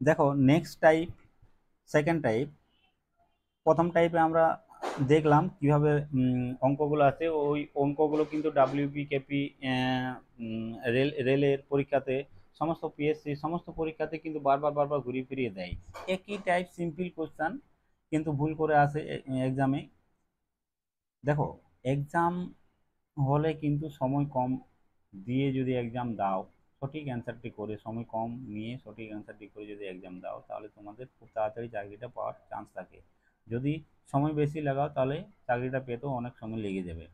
দেখো next type, second type. প্রথম টাইপে আমরা দেখলাম কিভাবে অঙ্কগুলো আছে। ওই অঙ্কগুলো কিন্তু ডাব্লিউপি কেপি, রেলের পরীক্ষাতে, সমস্ত পিএসসি সমস্ত পরীক্ষাতে কিন্তু বারবার বারবার ঘুরিয়ে ফিরিয়ে দেয় একই টাইপ সিম্পল কোশ্চান, কিন্তু ভুল করে আসে এক্সামে। দেখো, এক্সাম হলে কিন্তু সময় কম দিয়ে যদি এক্সাম দাও, সঠিক অ্যান্সারটি করে সময় কম নিয়ে সঠিক অ্যান্সারটি করে যদি এক্সাম দাও, তাহলে তোমাদের খুব তাড়াতাড়ি চাকরিটা পাওয়ার চান্স থাকে। যদি সময় বেশি লাগাও, তাহলে চাকরিটা পেতেও অনেক সময় লেগে যাবে।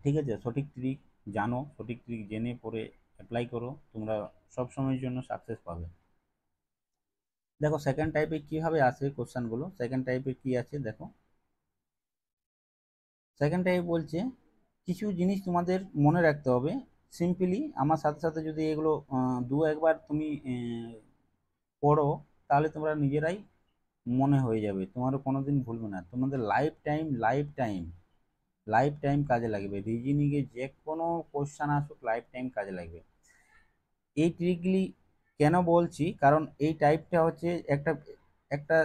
ঠিক আছে, সঠিক ট্রিক জানো, সঠিক ট্রিক জেনে পরে অ্যাপ্লাই করো, তোমরা সব সময়ের জন্য সাকসেস পাবে। দেখো সেকেন্ড টাইপে কিভাবে আসে কোশ্চেনগুলো, সেকেন্ড টাইপে কি আছে দেখো। সেকেন্ড টাইপ বলছে কিছু জিনিস তোমাদের মনে রাখতে হবে সিম্পলি। আমার সাথে সাথে যদি এগুলো দু একবার তুমি পড়ো, তাহলে তোমরা নিজেরাই মনে হয়ে যাবে, তোমারও কোনোদিন ভুলবে না, তোমাদের life time life time life time কাজে লাগবে। রিজনিংয়ে যে কোনো কোশ্চেন আসুক, লাইফ টাইম কাজে লাগবে। এই ট্রিকগুলি কেন বলছি, কারণ এই টাইপটা হচ্ছে একটা একটা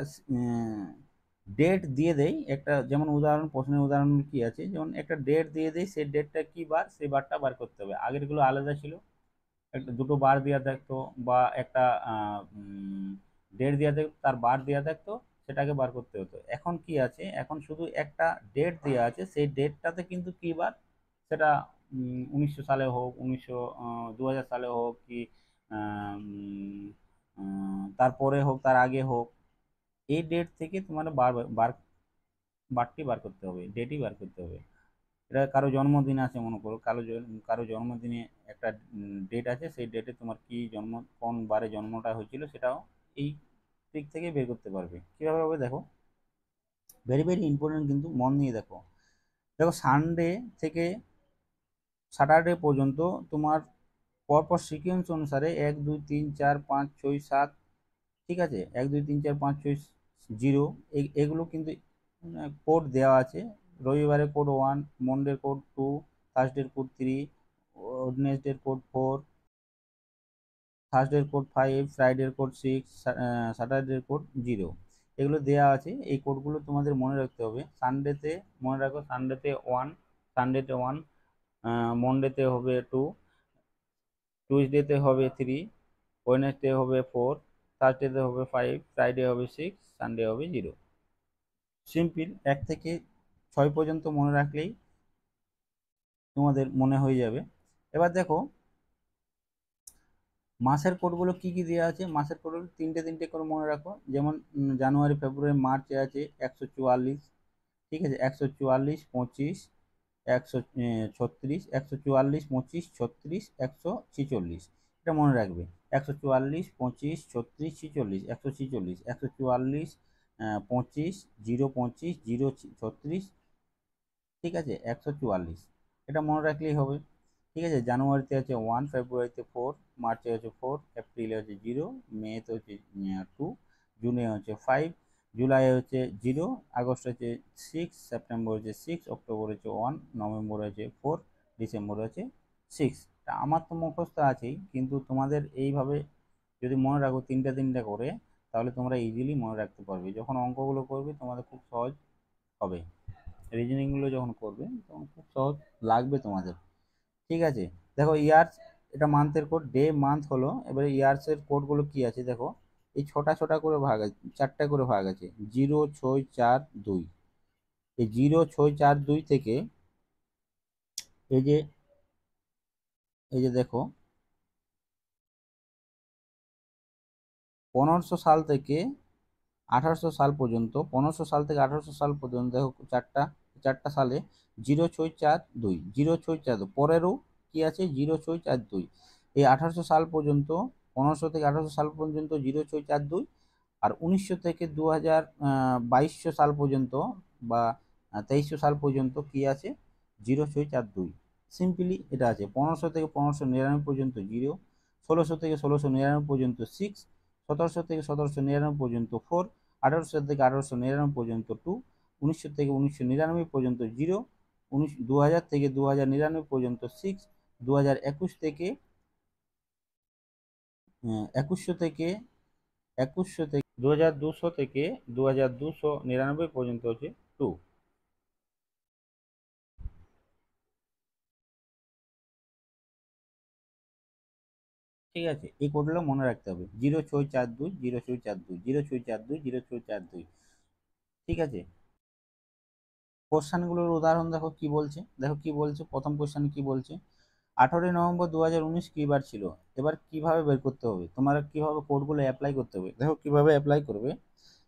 ডেট দিয়ে দেয় একটা, যেমন উদাহরণ, প্রশ্নের উদাহরণ কি আছে, যেমন একটা ডেট দিয়ে দেয়, সেই ডেটটা কি বার, সেই বারটা বার করতে হবে। আগেরগুলো আলাদা ছিল, একটা দুটো বার দেওয়া থাকতো, বা একটা ডেট দেওয়া থাকতো, তার বার দেওয়া থাকতো, সেটাকে বার করতে হতো। এখন কি আছে, এখন শুধু একটা ডেট দেওয়া আছে, সেই ডেটটাতে কিন্তু কি বার, সেটা 1900 সালে হোক, 2000 সালে হোক, কি তারপরে হোক, তার আগে হোক, এই ডেট থেকে তোমার বার বার বারটি বার করতে হবে, ডেটই বার করতে হবে। এটা কারো জন্মদিন আছে মনে করো, কারো জন্মদিনে একটা ডেট আছে, সেই ডেটে তোমার কি জন্ম, কোন বারে জন্মটা হয়েছিল, সেটাও এই ট্রিক থেকে বের করতে পারবে। কীভাবে হবে দেখো, ভেরি ভেরি ইম্পর্টেন্ট, কিন্তু মন দিয়ে দেখো। দেখো সানডে থেকে স্যাটারডে পর্যন্ত তোমার পরপর সিকোয়েন্স অনুসারে 1 2 3 4 5 6 7, ঠিক আছে, 1 2 3 4 5 6 জিরো, এগুলো কিন্তু কোড দেওয়া আছে। রবিবারে কোড 1, মন্ডে কোড 2, থার্সডের কোড 3, ওয়েডনেসডের কোড 4, থার্সডের কোড 5, ফ্রাইডের কোড 6, স্যাটারডের কোড 0। এগুলো দেওয়া আছে, এই কোডগুলো তোমাদের মনে রাখতে হবে। সানডেতে মনে রাখো, সানডেতে 1, সানডেতে 1, মন্ডেতে হবে 2, টিউসডেতে হবে 3, ওয়েডনেসডে হবে 4, থার্সডেতে হবে 5, ফ্রাইডে হবে 6, সানডে হবে 0। সিম্পল, 1 থেকে 6 পর্যন্ত মনে রাখলেই তোমাদের মনে হয়ে যাবে। এবার দেখো মাসের কোডগুলো কি কি দেওয়া আছে। মাসের কোডগুলো তিনটে তিনটে করে মনে রাখো। যেমন জানুয়ারি, ফেব্রুয়ারি, মার্চে আছে 144, ঠিক আছে, 144, 25, 136, 144, 25, 36, 146, এটা মনে রাখবে। 144, 25, 36, 46, 146, 144, 25, 0, 25, 0, 36, ঠিক আছে, 144, এটা মনে রাখলেই হবে। ঠিক আছে, জানুয়ারিতে আছে 1, ফেব্রুয়ারিতে 4, মার্চে হচ্ছে 4, এপ্রিলে হচ্ছে 0, মেতে হচ্ছে 2, জুনে হচ্ছে 5, জুলাই হচ্ছে 0, আগস্ট হচ্ছে 6, সেপ্টেম্বর হচ্ছে 6, অক্টোবর হচ্ছে 1, নভেম্বর হচ্ছে 4, ডিসেম্বর হচ্ছে 6। তা আমার তো মুখস্থ আছেই, কিন্তু তোমাদের এইভাবে যদি মনে রাখো তিনটা তিনটা করে, তাহলে তোমরা ইজিলি মনে রাখতে পারবে। যখন অঙ্কগুলো করবে তোমাদের খুব সহজ হবে, রিজনিংগুলো যখন করবে তখন খুব সহজ লাগবে তোমাদের। ঠিক আছে, দেখো ইয়ার্স, এটা মান্থের কোড, ডে মান্থ হলো। এবারে ইয়ার্সের কোডগুলো কি আছে দেখো, এই ছোটা ছোটা করে ভাগ আছে, 4টা করে ভাগ আছে, 0, 6, 4, 2। এই 0, 6, 4, 2 থেকে এই যে এই যে দেখো 1500 সাল থেকে 1800 সাল পর্যন্ত, 1500 সাল থেকে 1800 সাল পর্যন্ত দেখো চারটা, চারটা সালে 0, 6, 4, 2, 0, 6, 4, 2, পরেরও কি আছে 0, 6, 4, 2। এই 1800 সাল পর্যন্ত, 1500 থেকে 1800 সাল পর্যন্ত 0, 6, 4, 2। আর 1900 থেকে 2200 সাল পর্যন্ত, বা 2300 সাল পর্যন্ত কি আছে 0, 6, 4, 2। সিম্পলি এটা আছে। 1500 থেকে 1599 পর্যন্ত 0, 1600 থেকে 1699 পর্যন্ত 6, 1700 থেকে 1799 পর্যন্ত 4, 1800 থেকে 1899 পর্যন্ত 2, 1900 থেকে 1999 পর্যন্ত 0, 2000 থেকে 2099 পর্যন্ত 6, 2021 থেকে 2100 থেকে 2200 থেকে 2299 পর্যন্ত হচ্ছে 2। ঠিক আছে, এই কোডগুলো মনে রাখতে হবে, 0642 0642 0642 0642। ঠিক আছে, কোশ্চেনগুলোর উদাহরণ দেখো কি বলছে, দেখো কি বলছে, প্রথম কোশ্চেন কি বলছে, 18 নভেম্বর 2019 কি বার ছিল। এবার কিভাবে বের করতে হবে, তোমার কিভাবে কোডগুলো অ্যাপ্লাই করতে হবে, দেখো কিভাবে অ্যাপ্লাই করবে।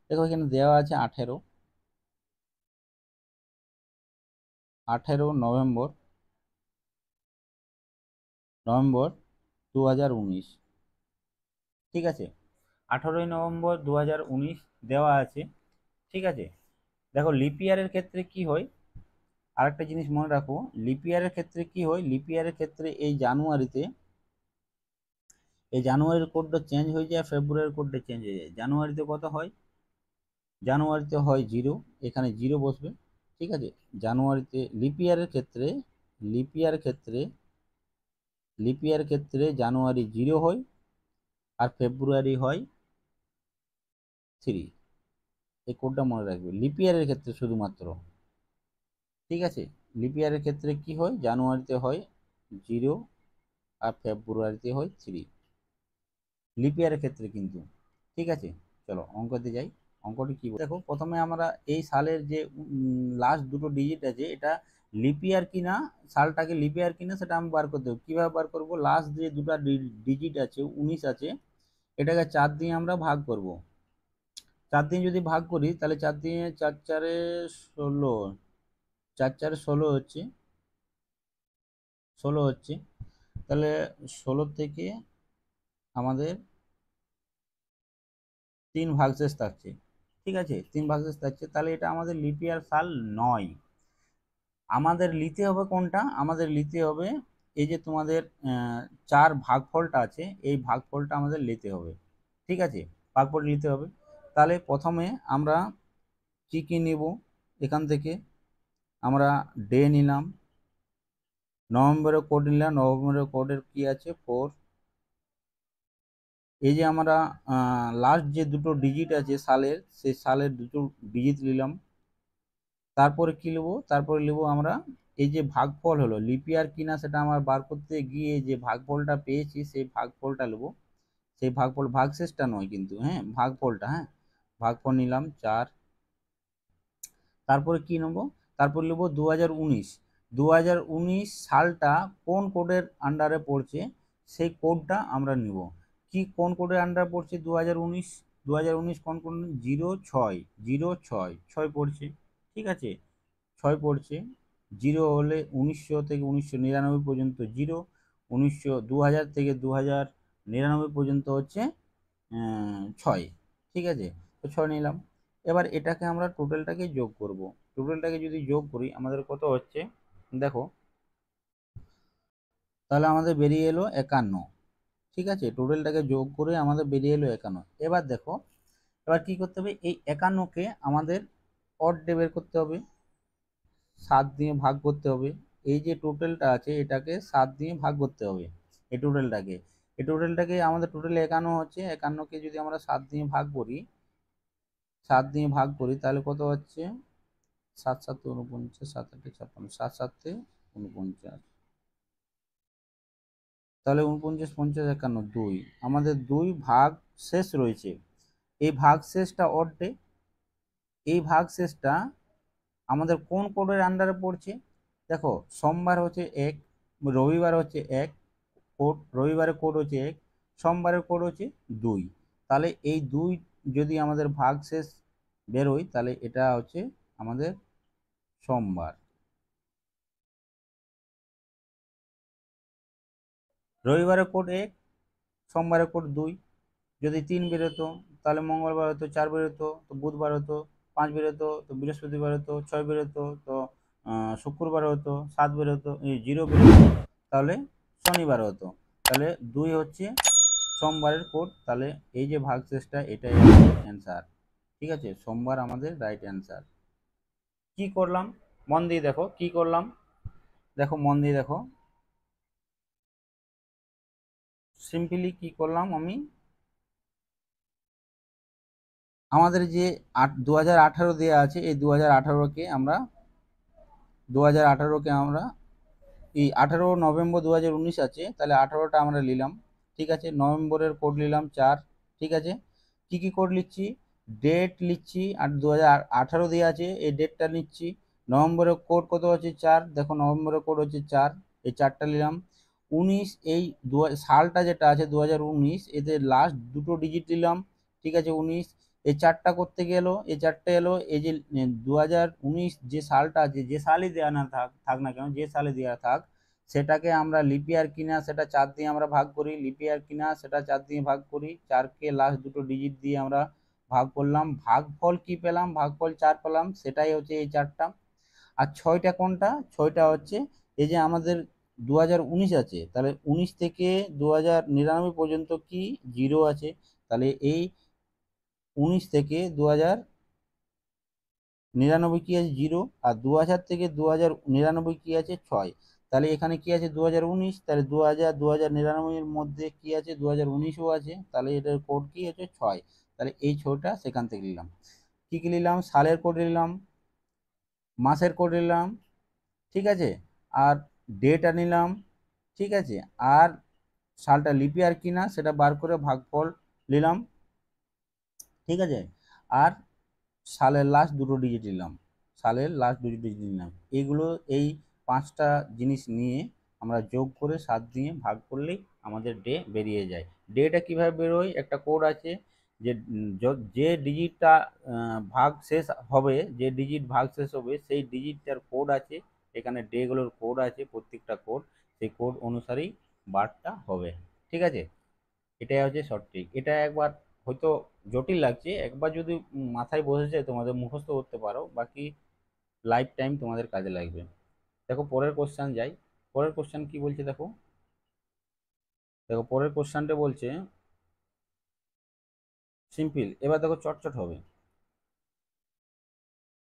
দেখো এখানে দেওয়া আছে 18 নভেম্বর নভেম্বর 2019। ঠিক আছে, 18 নভেম্বর 2019 দেওয়া আছে। ঠিক আছে, দেখো লিপিয়ারের ক্ষেত্রে কি হয়, আরেকটা জিনিস মনে রাখো, লিপিয়ারের ক্ষেত্রে কি হয়, লিপিয়ারের ক্ষেত্রে এই জানুয়ারির কোডটা চেঞ্জ হয়ে যায়, ফেব্রুয়ারির কোডটা চেঞ্জ হয়ে যায়। জানুয়ারিতে কত হয়, জানুয়ারিতে হয় 0, এখানে 0 বসবে। ঠিক আছে, জানুয়ারিতে লিপিয়ারের ক্ষেত্রে লিপিয়ার ক্ষেত্রে লিপিয়ার ক্ষেত্রে জানুয়ারি 0 হয়, আর ফেব্রুয়ারি হয় 3। এই কোডটা মনে রাখবে লিপিয়ারের ক্ষেত্রে শুধুমাত্র। ঠিক আছে, লিপিয়ারের ক্ষেত্রে কি হয়, জানুয়ারিতে হয় 0 আর ফেব্রুয়ারিতে হয় 3, লিপিয়ারের ক্ষেত্রে কিন্তু। ঠিক আছে, চলো অঙ্কতে যাই। অঙ্কটি কি দেখো, প্রথমে আমরা এই সালের যে লাস্ট দুটো ডিজিট আছে, এটা লিপিয়ার কিনা, সালটাকে লিপিয়ার কিনা সেটা আমি বার করতে হবে। কিভাবে বার করব, লাস্ট যে দুটো ডিজিট আছে 19 আছে, এটাকে 4 দিয়ে আমরা ভাগ করব। 4 দিয়ে যদি ভাগ করি তাহলে 4 দিয়ে 4 4 16, 4 4 16 হচ্ছে, 16 হচ্ছে। তাহলে 16 থেকে আমাদের 3 ভাগশেষ থাকছে। ঠিক আছে, 3 ভাগশেষ থাকছে, তাহলে এটা আমাদের লিপিয়ার সাল নয়। আমাদের নিতে হবে কোনটা, আমাদের নিতে হবে এই যে তোমাদের 4 ভাগফলটা আছে, এই ভাগফলটা আমাদের নিতে হবে। ঠিক আছে, ভাগফল নিতে হবে। তাহলে প্রথমে আমরা কি কি নিব, এখান থেকে আমরা ডে নিলাম, নভেম্বরের কোড নিলাম, নভেম্বরের কোডের কি আছে 4। এই যে আমরা লাস্ট যে দুটো ডিজিট আছে সালের, সেই সালের দুটো ডিজিট নিলাম। তারপরে কি নেবো, তারপরে নেবো আমরা এই যে ভাগফল হলো লিপিয়ার কিনা সেটা আমার বার করতে গিয়ে যে ভাগফলটা পেয়েছি, সেই ভাগফলটা নেবো। সেই ভাগফল ভাগশেষটা নয় কিন্তু, হ্যাঁ ভাগফলটা, হ্যাঁ ভাগফল নিলাম 4। তারপরে কি নেবো, তারপর নেবো 2019। 2019 সালটা কোন কোডের আন্ডারে পড়ছে, সেই কোডটা আমরা নিব। কি কোন কোডের আন্ডারে পড়ছে 2019, 2019 কোন কোন, 06 06 6 পড়ছে। ঠিক আছে, 6 পড়ছে। 0 হলে 1900 থেকে 1999 পর্যন্ত 0, 2000 থেকে 2099 পর্যন্ত হচ্ছে 6। ঠিক আছে, তো 6 নিলাম। এবার এটাকে আমরা টোটালটাকে যোগ করব। টোটালটাকে যদি যোগ করি আমাদের কত হচ্ছে, দেখো তাহলে আমাদের বেরিয়ে এলো 51। ঠিক আছে, টোটালটাকে যোগ করে আমাদের বেরিয়ে এলো 51। এবার দেখো, এবার কি করতে হবে, এই 51কে আমাদের অড ডে বের করতে হবে, 7 দিয়ে ভাগ করতে হবে। এই যে টোটালটা আছে এটাকে 7 দিয়ে ভাগ করতে হবে, এই টোটালটাকে আমাদের টোটাল 51 হচ্ছে। 51কে যদি আমরা 7 দিয়ে ভাগ করি, 7 দিয়ে ভাগ করি তাহলে কত হচ্ছে, 7 7 49, 7 8 56, 7 7 49, তাহলে 49 50 51 2, আমাদের 2 ভাগ শেষ রয়েছে। এই ভাগ শেষটা অড ডে, এই ভাগ শেষটা আমাদের কোন কোডের আন্ডারে পড়ছে, দেখো সোমবার হচ্ছে 1, রবিবার হচ্ছে 1 কোড, রবিবারের কোড হচ্ছে 1, সোমবারের কোড হচ্ছে 2। তাহলে এই 2 যদি আমাদের ভাগ শেষ বেরোয় তাহলে এটা হচ্ছে আমাদের সোমবার। রবিবারের কোড 1, সোমবারের কোড 2। যদি 3 বেরোতো তাহলে মঙ্গলবার হতো, 4 বেরোতো তো বুধবার হতো, 5 বেরোতো তো বৃহস্পতিবার হতো, 6 বেরোতো তো শুক্রবার হতো, 7 বেরোতো 0 বেরোতো তাহলে শনিবার হতো। তাহলে 2 হচ্ছে সোমবারের কোড। তাহলে এই যে ভাগশেষটা এটাই আমাদের অ্যান্সার। ঠিক আছে, সোমবার আমাদের রাইট অ্যান্সার। কি করলাম, মন দিয়ে দেখো কি করলাম, দেখো মন দিয়ে দেখো, সিম্পলি কি করলাম আমি, আমাদের যে 2018 দেওয়া আছে, এই 2018কে আমরা 2018কে আমরা এই 18 নভেম্বর 2019 আছে, তাহলে 18টা আমরা নিলাম। ঠিক আছে, নভেম্বরের কোড নিলাম 4। ঠিক আছে, কি কি কোড নিচ্ছি? ডেট নিচ্ছি, আর 2018 দেওয়া আছে, এই ডেটটা নিচ্ছি। নভেম্বরের কোড কত হচ্ছে? 4। দেখো নভেম্বরের কোড হচ্ছে 4, এই 4টা নিলাম। 19, এই সালটা যেটা আছে 2019, এতে লাস্ট দুটো ডিজিট দিলাম। ঠিক আছে, 19, এই 4টা করতে গেল, এই 4টে এলো। এই যে 2019 যে সালটা আছে, যে সালই দেওয়া না থাক থাক না কেন, যে সালে দেওয়া থাক, সেটাকে আমরা লিপিয়ার কিনা সেটা 4 দিয়ে আমরা ভাগ করি, লিপিয়ার কিনা সেটা 4 দিয়ে ভাগ করি, 4কে লাস্ট দুটো ডিজিট দিয়ে আমরা ভাগ করলাম। ভাগফল কি পেলাম? ভাগফল 4 পেলাম, সেটাই হচ্ছে এই 4টা। আর 6টা কোনটা? 6টা হচ্ছে এই যে আমাদের 2019 আছে, তাহলে 19 থেকে 2099 পর্যন্ত কি জিরো আছে, তাহলে এই 19 থেকে 2099 কি আছে? জিরো। আর 2000 থেকে 2099 কি আছে? 6। তাহলে এখানে কি আছে? 2019, তাহলে 2099 এর মধ্যে কি আছে? 2019ও আছে, তাহলে এটার কোড কি হচ্ছে? 6। তাহলে এই 6টা সেখান থেকে নিলাম। কি কি নিলাম? সালের কোড নিলাম, মাসের কোড নিলাম, ঠিক আছে, আর ডেটা নিলাম, ঠিক আছে, আর সালটা লিপিয়ার কিনা সেটা বার করে ভাগফল নিলাম, ঠিক আছে, আর সালের লাস্ট দুটো ডিজিট নিলাম, সালের লাস্ট দুটো ডিজিট নিলাম। এইগুলো, এই 5টা জিনিস নিয়ে আমরা যোগ করে 7 দিয়ে ভাগ করলেই আমাদের ডে বেরিয়ে যায়। ডেটা কিভাবে বেরোয়? একটা কোড আছে, যে যে ডিজিটটা ভাগ শেষ হবে, যে ডিজিট ভাগ শেষ হবে সেই ডিজিটটার কোড আছে এখানে, ডেগুলোর কোড আছে, প্রত্যেকটা কোড, সেই কোড অনুসারেই বারটা হবে। ঠিক আছে, এটাই হচ্ছে শর্ট ট্রিক। এটা একবার হয়তো জটিল লাগছে, একবার যদি মাথায় বসে যায় তোমাদের মুখস্থ করতে পারো, বাকি লাইফ টাইম তোমাদের কাজে লাগবে। দেখো পরের কোশ্চেন যাই। পরের কোশ্চেন কি বলছে দেখো। দেখো পরের কোশ্চেনটা বলছে সিম্পল, এবার দেখো চটচট হবে।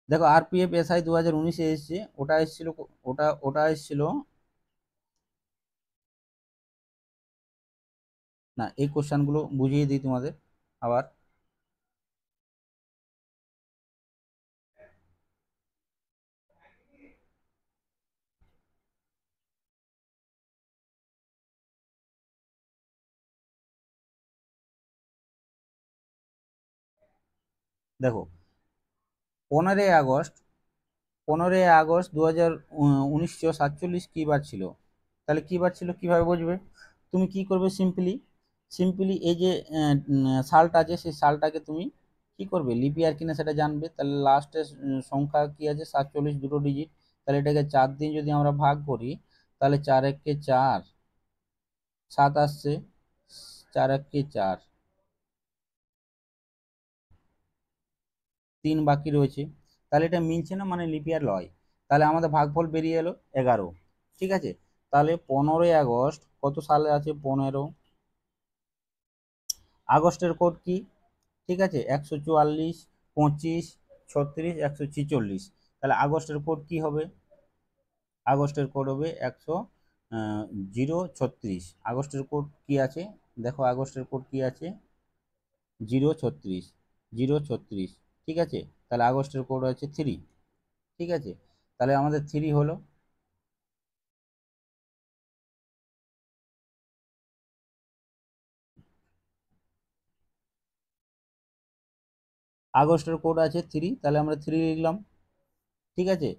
দেখো আরপিএফ এসআই 2019-এ এসেছে, ওটা এসেছিল, ওটা এসেছিল না। এই কোশ্চেনগুলো বুঝিয়ে দিই তোমাদের আবার। দেখো 15 আগস্ট, 15 আগস্ট 1947 কি বার ছিল? তাহলে কি বার ছিল কিভাবে বুঝবে? তুমি কি করবে? সিম্পলি, এই যে সালটা আছে, সেই সালটাকে তুমি কি করবে? লিপি ইয়ার কিনা সেটা জানবে, তাহলে লাস্টের সংখ্যা কি আছে? 47, দুটো ডিজিট। তাহলে এটাকে 4 দিয়ে যদি আমরা ভাগ করি, তাহলে 4 × 1 = 4, 7 আসছে, 4 × 1 = 4, 3 বাকি রয়েছে। তাহলে এটা মিলছে না, মানে লিপিয়ার লয়। তাহলে আমাদের ভাগফল বেরিয়ে এলো 11। ঠিক আছে, তাহলে 15 আগস্ট কত সালে আছে? 15। আগস্টের কোড কি? ঠিক আছে, 144, 25, 36, 146। তাহলে আগস্টের কোড কি হবে? আগস্টের কোড হবে 036। আগস্টের কোড কি আছে? দেখো আগস্টের কোড কি আছে? 036, 036। ঠিক আছে, তাহলে আগস্টের কোড আছে 3। ঠিক আছে, তাহলে আমাদের 3 হলো। আগস্টের কোড আছে 3, তাহলে আমরা 3 লিখলাম। ঠিক আছে,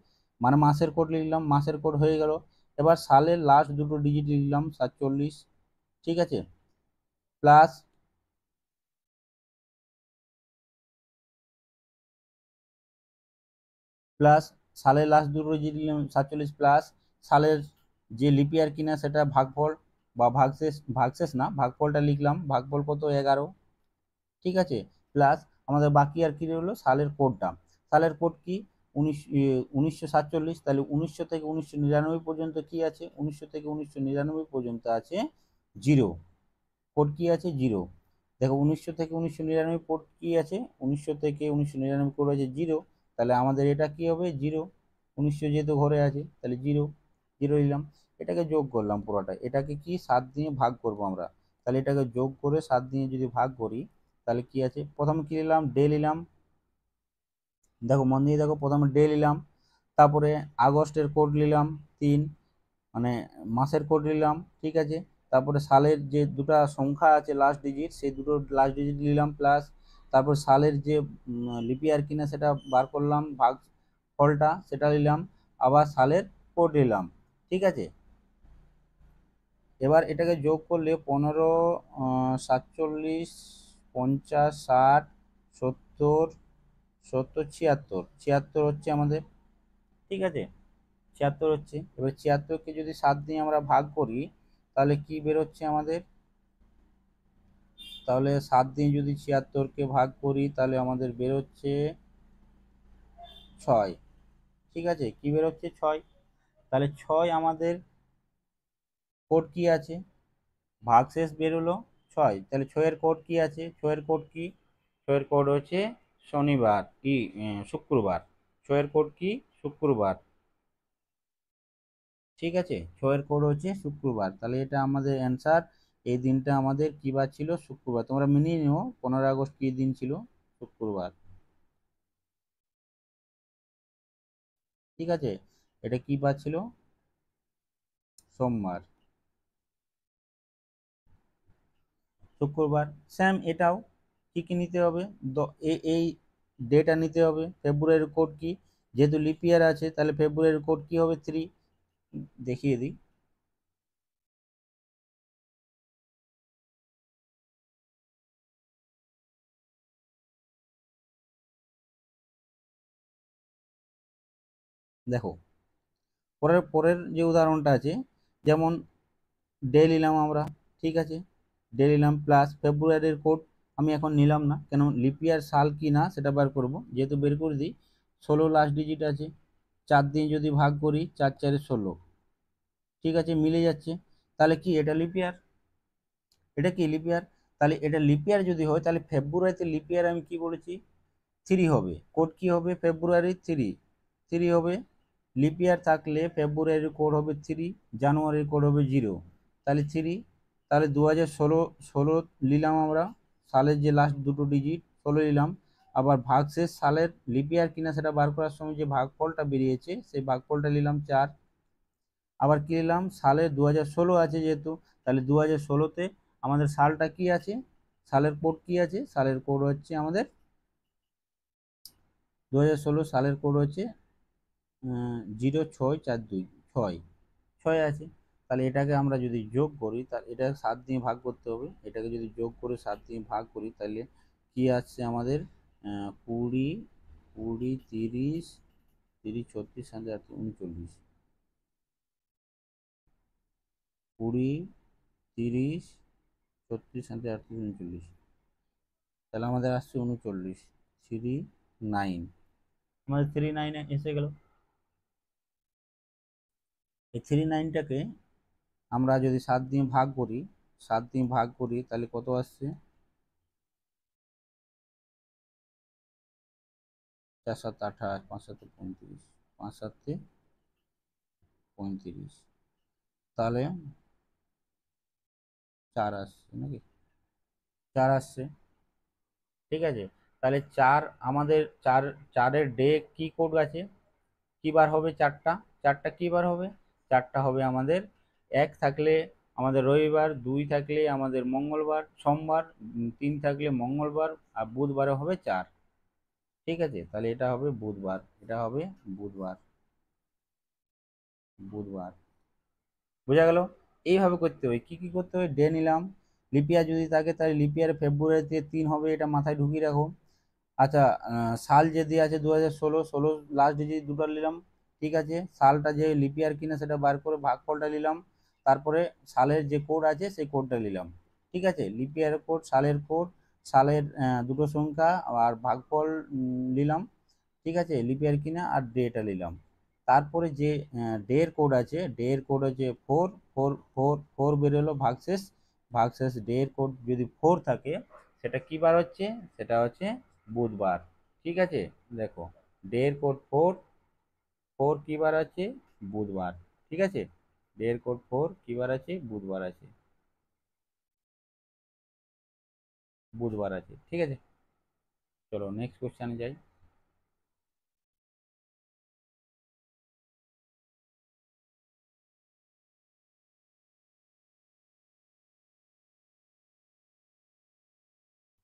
মানে মাসের কোড লিখলাম, মাসের কোড হয়ে গেল। এবার সালের লাস্ট দুটো ডিজিট লিখলাম, 47। ঠিক আছে, প্লাস, প্লাস সালের লাস্ট দুটো ডিজিট লিখলাম 47, প্লাস সালের যে লিপিয়ার কিনা সেটা ভাগফল বা ভাগশেষ, ভাগশেষ না ভাগফলটা লিখলাম, ভাগফল কত? 11। ঠিক আছে, প্লাস আমাদের বাকি আর কি রইলো? সালের কোডটা। সালের কোড কি? 1947। তাহলে 1900 থেকে 1999 পর্যন্ত কি আছে? 1900 থেকে 1999 পর্যন্ত আছে জিরো। কোড কি আছে? জিরো। দেখো 1900 থেকে 1999 কোড কি আছে? 1900 থেকে 1999 কোড আছে জিরো। তাহলে আমাদের এটা কি হবে? জিরো। 1900 যেহেতু ঘরে আছে, তাহলে জিরো, জিরো নিলাম। এটাকে যোগ করলাম পুরোটা, এটাকে কি 7 দিয়ে ভাগ করব আমরা। তাহলে এটাকে যোগ করে 7 দিয়ে যদি ভাগ করি, তাহলে কি আছে, প্রথমে কি নিলাম, ডে নিলাম। দেখো মন দিয়ে দেখো, প্রথমে ডে নিলাম, তারপরে আগস্টের কোড নিলাম 3, মানে মাসের কোড নিলাম, ঠিক আছে। তারপরে সালের যে দুটো সংখ্যা আছে লাস্ট ডিজিট, সেই দুটো লাস্ট ডিজিট নিলাম প্লাস, তারপর সালের যে লিপিয়ার কিনা সেটা বার করলাম, ভাগ ফলটা সেটা নিলাম, আবার সালের কোড নিলাম, ঠিক আছে। এবার এটাকে যোগ করলে 15, 47, 50, 60, 70, 70, 76, 76 হচ্ছে আমাদের, ঠিক আছে। 76 হচ্ছে, এবার 76কে যদি 7 দিয়ে আমরা ভাগ করি তাহলে কি বেরোচ্ছে আমাদের, তাহলে 7 দিয়ে যদি 76কে ভাগ করি তাহলে আমাদের বেরোচ্ছে 6, ঠিক আছে। কি বেরোচ্ছে, 6। তাহলে 6 আমাদের কোড কি আছে, ভাগশেষ বেরোলো 6, তাহলে 6-এর কোড কি আছে, 6-এর কোড কি, 6-এর কোড হচ্ছে শনিবার কি শুক্রবার, 6-এর কোড কি শুক্রবার, ঠিক আছে। 6-এর কোড হচ্ছে শুক্রবার, তাহলে এটা আমাদের অ্যান্সার। এই দিনটা আমাদের কি বার ছিল, শুক্রবার। তোমরা মিলিয়ে নিও 15 আগস্ট কি দিন ছিল, শুক্রবার, ঠিক আছে। এটা কি বার ছিল, সোমবার, শুক্রবার। স্যাম এটাও কি কি নিতে হবে, এই ডেটা নিতে হবে। ফেব্রুয়ারির কোড কি, যেহেতু লিপ ইয়ার আছে তাহলে ফেব্রুয়ারির কোড কি হবে 3, দেখিয়ে দিই। দেখো পরের পরের যে উদাহরণটা আছে, যেমন ডে নিলাম আমরা, ঠিক আছে, ডে নিলাম প্লাস ফেব্রুয়ারির কোড আমি এখন নিলাম না, কেন লিপ ইয়ার সাল কি না সেটা বার করব, যেহেতু বের করে দিই। 16 লাস্ট ডিজিট আছে, 4 দিয়ে যদি ভাগ করি 4 4 16, ঠিক আছে, মিলে যাচ্ছে। তাহলে কি এটা লিপ ইয়ার, এটা কি লিপ ইয়ার। তাহলে এটা লিপ ইয়ার যদি হয় তাহলে ফেব্রুয়ারিতে লিপ ইয়ার আমি কি বলেছি, 3 হবে, কোড কি হবে ফেব্রুয়ারি 3, 3 হবে। লিপ ইয়ার থাকলে ফেব্রুয়ারির কোড হবে 3, জানুয়ারির কোড হবে 0, তাহলে 3। তাহলে 2016, 16 নিলাম আমরা, সালের যে লাস্ট দুটো ডিজিট 16 নিলাম, আবার ভাগশেষ সালের লিপ ইয়ার কিনা সেটা বার করার সময় যে ভাগফলটা বেরিয়েছে সেই ভাগফলটা নিলাম 4, আবার কি নিলাম সালের 2016 আছে যেহেতু, তাহলে 2016তে আমাদের সালটা কি আছে, সালের কোড কি আছে, সালের কোড হচ্ছে আমাদের 2016 সালের কোড হচ্ছে 0642, 6, 6 আছে। তাহলে এটাকে আমরা যদি যোগ করি, তাহলে এটা 7 দিয়ে ভাগ করতে হবে, এটাকে যদি যোগ করে 7 দিয়ে ভাগ করি তাহলে কি আসছে আমাদের, 20, 20, 30, 30, 36, 39, 20, 30, 36, 38, 39, তাহলে আমাদের আসছে 39, 39, আমাদের 39 এসে গেল। এই 39টাকে আমরা যদি 7 দিয়ে ভাগ করি, 7 দিয়ে ভাগ করি তাহলে কত আসছে, 4 7 28, 5 7 35, 5 7 35, তাহলে 4 আসছে নাকি, 4 আসছে, ঠিক আছে। তাহলে 4 আমাদের 4, 4-এর ডে কি কোড আছে, কি বার হবে, 4টা, 4টা কি বার হবে, 4টা হবে আমাদের, 1 থাকলে আমাদের রবিবার, 2 থাকলে আমাদের মঙ্গলবার সোমবার, 3 থাকলে মঙ্গলবার, আর বুধবারে হবে 4, ঠিক আছে। তাহলে এটা হবে বুধবার, এটা হবে বুধবার, বুধবার, বোঝা গেল। এইভাবে করতে হবে, কি কি করতে হবে, ডে নিলাম, লিপিয়ার যদি থাকে তাহলে লিপিয়ার ফেব্রুয়ারিতে 3 হবে, এটা মাথায় ঢুকিয়ে রাখো। আচ্ছা, সাল যদি আছে 2016, 16 লাস্ট ডিজিট দুটো নিলাম, ঠিক আছে। সালটা যে লিপিয়ার কিনা সেটা বার করে ভাগফলটা নিলাম, তারপরে সালের যে কোড আছে সেই কোডটা নিলাম, ঠিক আছে। লিপিয়ার কোড, সালের কোড, সালের দুটো সংখ্যা আর ভাগফল নিলাম, ঠিক আছে, লিপিয়ার কিনা আর ডেটা নিলাম। তারপরে যে ডে এর কোড আছে, ডে এর কোড হচ্ছে 4, 4, 4, 4 বেরোলো ভাগশেষ, ভাগশেষ ডে এর কোড যদি 4 থাকে সেটা কি বার হচ্ছে, সেটা হচ্ছে বুধবার, ঠিক আছে। দেখো ডে এর কোড 4, 4 কি বার আছে, বুধবার, ঠিক আছে। ডে এর কোড 4 কি বার আছে, বুধবার আছে, বুধবার আছে। ঠিক আছে, চলো নেক্সট কোশ্চেনে যাই।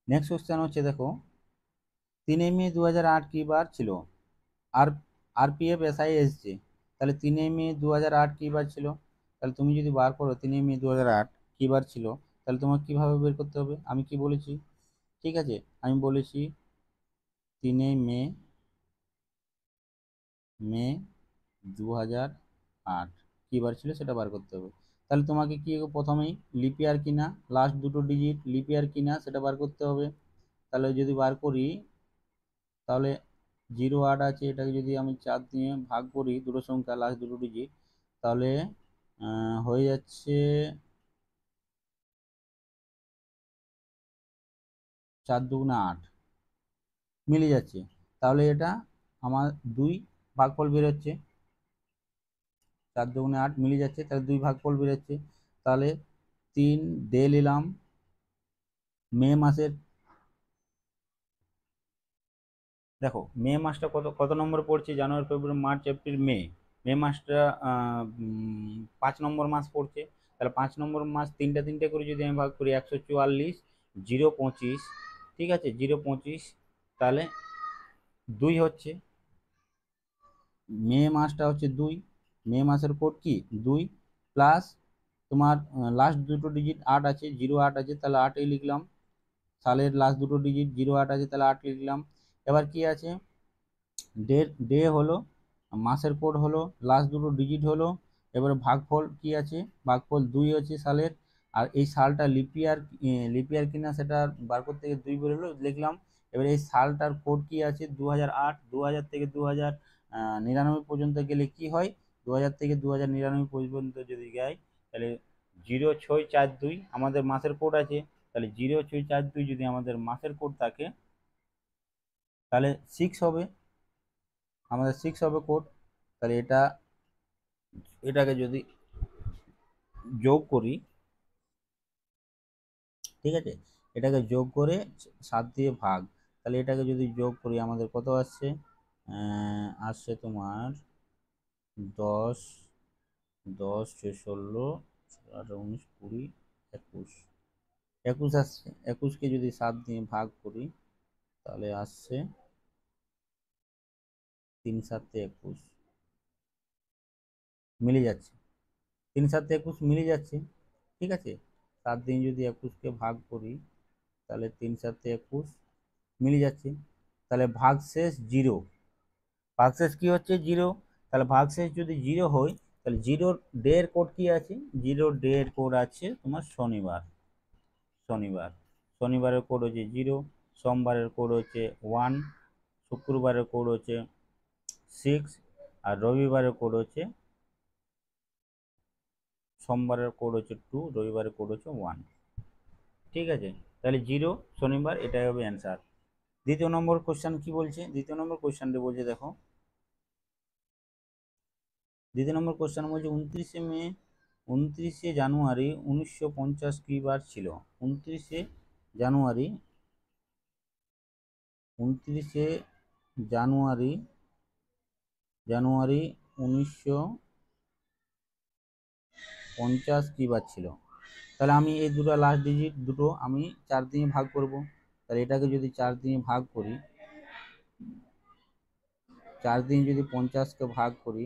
নেক্সট কোশ্চেন হচ্ছে দেখো, 3 মে 2008 কি বার ছিল? আর আরপিএফ এসআই এসছে, তাহলে 3 মে 2008 কি বার ছিল? তাহলে তুমি যদি বার করো 3 মে 2008 কি বার ছিল, তাহলে তোমার কিভাবে বের করতে হবে? আমি কি বলেছি? ঠিক আছে, আমি বলেছি 3 মে 2008 কি বার ছিল সেটা বার করতে হবে। তাহলে তোমাকে কি প্রথমেই লিপিয়ার কিনা, লাস্ট দুটো ডিজিট লিপিয়ার কিনা সেটা বার করতে হবে। তাহলে যদি বার করি, তাহলে 08 আছে, এটাকে যদি আমি 4 দিয়ে ভাগ করি, দুটো সংখ্যা লাস্ট দুটো ডিজিট, তাহলে হয়ে যাচ্ছে 4 × 2 = 8, মিলে যাচ্ছে। তাহলে এটা আমার 2 ভাগফল বেরোচ্ছে, 4 × 2 = 8 মিলে যাচ্ছে, তাহলে 2 ভাগফল বেরোচ্ছে। তাহলে 3 ডে নিলাম, মে মাসের, দেখো মে মাসটা কত কত নম্বরে পড়ছে? জানুয়ারি ফেব্রুয়ারি মার্চ এপ্রিল মে। মে মাসটা 5 নম্বর মাস পড়ছে। তাহলে 5 নম্বর মাস তিনটা তিনটে করে যদি আমি ভাগ করি, 144, 0.25, ঠিক আছে, 0.25, তাহলে 2 হচ্ছে। মে মাসটা হচ্ছে 2, মে মাসের কোড কি 2, প্লাস তোমার লাস্ট দুটো ডিজিট 8 আছে, 08 আছে, তাহলে 8ই লিখলাম। সালের লাস্ট দুটো ডিজিট 08 আছে, তাহলে 8 লিখলাম। এবার কি আছে, ডে, ডে হলো, মাসের কোড হলো, লাস্ট দুটো ডিজিট হলো। এবারে ভাগফল কি আছে, ভাগফল 2 আছে সালের। আর এই সালটা লিপিয়ার, লিপিয়ার কিনা সেটা বার করতে গিয়ে 2 বেরোলো, লিখলাম। এবার এই সালটার কোড কি আছে 2008, 2000 থেকে 2099 পর্যন্ত গেলে কি হয়, 2000 থেকে 2099 পর্যন্ত যদি যাই, তাহলে 0642 আমাদের মাসের কোড আছে। তাহলে 0642 যদি আমাদের মাসের কোড থাকে, তাহলে 6 হবে, আমাদের 6 হবে কোড। তাহলে এটাকে যদি যোগ করি, ঠিক আছে, এটাকে যোগ করে 7 দিয়ে ভাগ, তাহলে এটাকে যদি যোগ করি আমাদের কত আসছে? আসছে তোমার 10, 10, 16, 18, 19, 20, 21, 21 আসছে। 21কে যদি 7 দিয়ে ভাগ করি, তাহলে আসছে 3 × 7 = 21, মিলে যাচ্ছে। 3 × 7 = 21 মিলে যাচ্ছে, ঠিক আছে। 7 দিয়ে যদি 21কে ভাগ করি, তাহলে 3 × 7 = 21 মিলে যাচ্ছে। তাহলে ভাগশেষ 0, ভাগশেষ কি হচ্ছে 0। তাহলে ভাগশেষ যদি 0 হয়, তাহলে 0 ডে এর কোড কি আছে, 0 ডে এর কোড আছে তোমার শনিবার। শনিবার, শনিবারের কোড হচ্ছে 0, সোমবারের কোড হচ্ছে 1, শুক্রবারের কোড হচ্ছে 6, আর রবিবারের কোড হচ্ছে, সোমবারের কোড হচ্ছে 2, রবিবারের কোড হচ্ছে 1, ঠিক আছে। তাহলে 0 শনিবার, এটাই হবে অ্যান্সার। দ্বিতীয় নম্বর কোশ্চেন কি বলছে? দ্বিতীয় নম্বর কোশ্চেনটি বলছে দেখো, দ্বিতীয় নম্বর কোশ্চেন বলছে 29 জানুয়ারি 1950 কি বার ছিল? 29 জানুয়ারি, 29 জানুয়ারি, জানুয়ারি 1950 কি বার ছিল? তাহলে আমি এই দুটো লাস্ট ডিজিট দুটো আমি 4 দিয়ে ভাগ করব। তাহলে এটাকে যদি 4 দিয়ে ভাগ করি, 4 দিয়ে যদি 50কে ভাগ করি,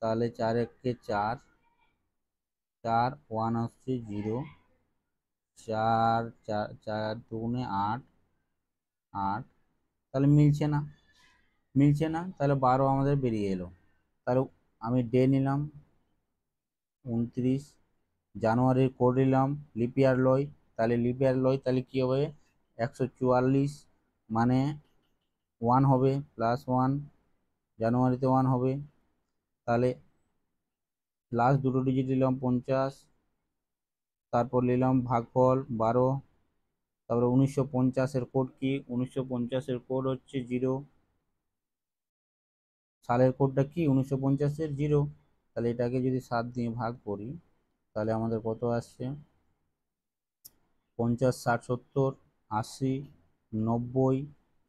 তাহলে 4 একে 4, 4, 1 হচ্ছে 0, 4, 4, 4 দুগুণে 8, 8, তাহলে মিলছে না, মিলছে না, তাহলে 12 আমাদের বেরিয়ে এলো। তাহলে আমি ডে নিলাম 29, জানুয়ারির কোড নিলাম, লিপিয়ার লয়, তাহলে লিপিয়ার লয়, তাহলে কী হবে 144, মানে 1 হবে, +1, জানুয়ারিতে 1 হবে। তাহলে লাস্ট দুটো ডিজিট নিলাম 50, তারপর নিলাম ভাগফল 12, তারপরে 1950-এর কোড কি, 1950-এর কোড হচ্ছে 0, সালের কোডটা কি 1950-এর 0। তাহলে এটাকে যদি 7 দিয়ে ভাগ করি, তাহলে আমাদের কত আসছে, 50, 60, 70, 80, 90,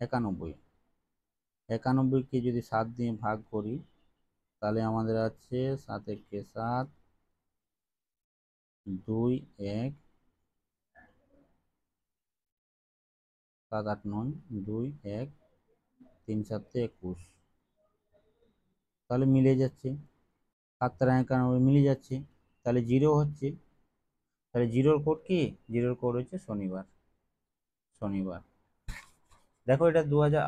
91। 91কে যদি 7 দিয়ে ভাগ করি তাহলে আমাদের আছে 7 একে 7, 2, 1, 7, 8, 9, 2, 1, 3, 7, 21। তাহলে মিলে যাচ্ছে, 7, 91 মিলে যাচ্ছে, তাহলে জিরো হচ্ছে। তাহলে জিরোর কোড কি? জিরোর কোড হচ্ছে শনিবার। শনিবার। দেখো এটা 2000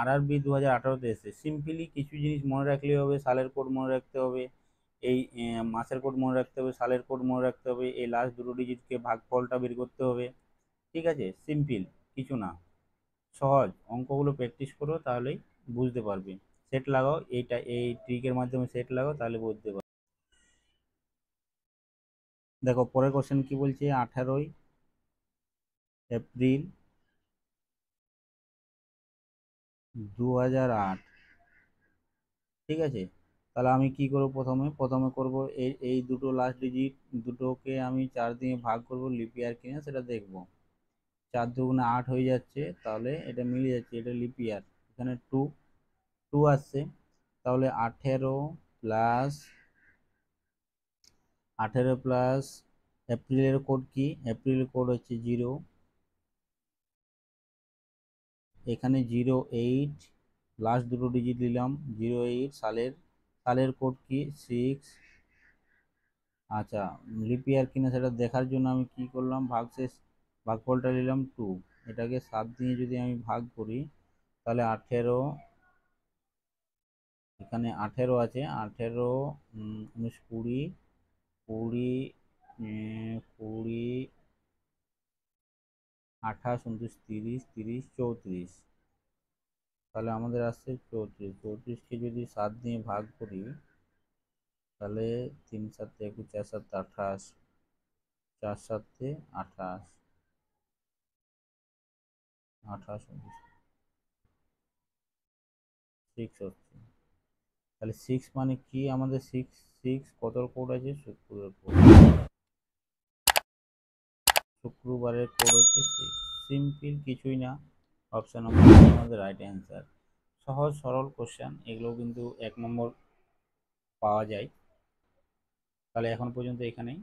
RRB 2018তে এসেছে। সিম্পলি কিছু জিনিস মনে রাখলেই হবে। সালের কোড মনে রাখতে হবে, এই মাসের কোড মনে রাখতে হবে, সালের কোড মনে রাখতে হবে, এই লাস্ট দুটো ডিজিটকে ভাগফলটা বের করতে হবে। ঠিক আছে, সিম্পল কিছু না, সহজ। অঙ্কগুলো প্র্যাকটিস করো তাহলেই বুঝতে পারবে। সেট লাগাও, এইটা এই ট্রিকের মাধ্যমে সেট লাগাও তাহলে বুঝতে পারবে। দেখো পরের কোশ্চেন কি বলছে, 18ই এপ্রিল 2008। ঠিক আছে, তাহলে আমি কি করব, প্রথমে করব এই এই দুটো লাস্ট ডিজিট দুটোকে আমি 4 দিয়ে ভাগ করব, লিপিয়ার কিনা সেটা দেখব। 4 দুগুণে 8 হয়ে যাচ্ছে, তাহলে এটা মিলে যাচ্ছে, এটা লিপিয়ার। এখানে টু টু আসছে, তাহলে 18 প্লাস এপ্রিলের কোড কি? এপ্রিলের কোড হচ্ছে 0। এখানে 08, লাস্ট দুটো ডিজিট নিলাম 08। সালের কোড কি? 6। আচ্ছা, লিপিয়ার কিনা সেটা দেখার জন্য আমি কি করলাম, ভাগফলটা নিলাম 2। এটাকে 7 দিয়ে যদি আমি ভাগ করি তাহলে 18, এখানে 18 আছে, 18, 19, 20, 20, 20, 28, 29, 30, 30, 34। তাহলে আমাদের আসছে 34। 34কে যদি 7 দিয়ে ভাগ করি তাহলে 3 7 21, 4 7 28, 4 7 28, 28, 6 হচ্ছে। তাহলে 6 মানে কি আমাদের? 6 কত কোড আছে? শুক্রবারের কোড। শুক্রবারের কোড হচ্ছে 6। সিম্পল, কিছুই না। অপশন নম্বর আমাদের রাইট অ্যান্সার। সহজ সরল কোশ্চেন, এগুলো কিন্তু 1 নম্বর পাওয়া যায়। তাহলে এখন পর্যন্ত এখানেই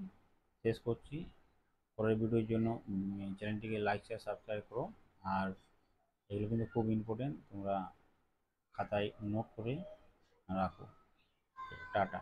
শেষ করছি। পরের ভিডিওর জন্য চ্যানেলটিকে লাইক শেয়ার সাবস্ক্রাইব করো। আর এগুলো কিন্তু খুব ইম্পর্টেন্ট, তোমরা খাতায় নোট করে রাখো। টাটা।